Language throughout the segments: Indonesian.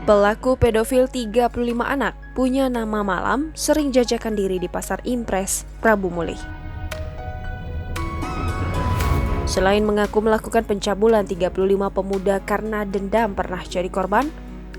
Pelaku pedofil 35 anak punya nama malam, sering jajakan diri di Pasar Impres, Prabu Mulih. Selain mengaku melakukan pencabulan 35 pemuda karena dendam pernah jadi korban,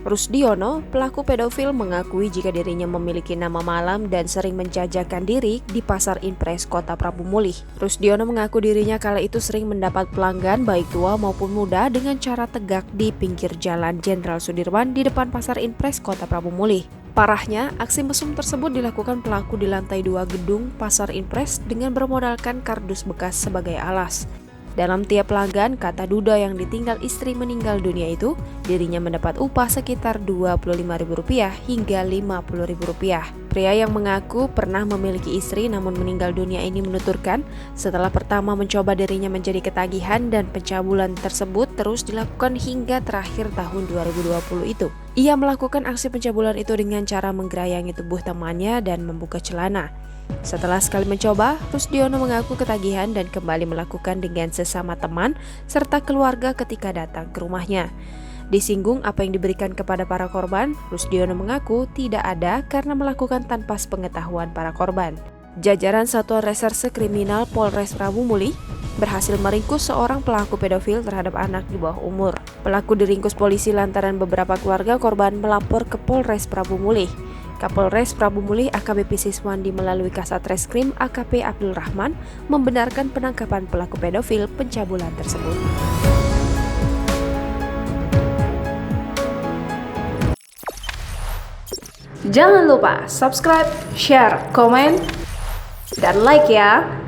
Rusdiono, pelaku pedofil, mengakui jika dirinya memiliki nama malam dan sering menjajakan diri di Pasar Impres, Kota Prabu Mulih. Rusdiono mengaku dirinya kala itu sering mendapat pelanggan baik tua maupun muda dengan cara tegak di pinggir jalan Jenderal Sudirman di depan Pasar Impres, Kota Prabu Mulih. Parahnya, aksi mesum tersebut dilakukan pelaku di lantai 2 gedung Pasar Impres dengan bermodalkan kardus bekas sebagai alas. Dalam tiap pelanggan, kata Duda yang ditinggal istri meninggal dunia itu, dirinya mendapat upah sekitar Rp25.000 hingga Rp50.000. Pria yang mengaku pernah memiliki istri namun meninggal dunia ini menuturkan, setelah pertama mencoba dirinya menjadi ketagihan dan pencabulan tersebut terus dilakukan hingga terakhir tahun 2020 itu. Ia melakukan aksi pencabulan itu dengan cara menggerayangi tubuh temannya dan membuka celana. Setelah sekali mencoba, Rusdiono mengaku ketagihan dan kembali melakukan dengan sesama teman serta keluarga ketika datang ke rumahnya. Disinggung apa yang diberikan kepada para korban, Rusdiono mengaku tidak ada karena melakukan tanpa sepengetahuan para korban. Jajaran Satuan Reserse Kriminal Polres Prabu Mulih berhasil meringkus seorang pelaku pedofil terhadap anak di bawah umur. Pelaku diringkus polisi lantaran beberapa keluarga korban melapor ke Polres Prabu Mulih. Kapolres Prabu Mulih AKBP Siswandi melalui Kasat Reskrim AKP Abdul Rahman membenarkan penangkapan pelaku pedofil pencabulan tersebut. Jangan lupa subscribe, share, komen, dan like ya!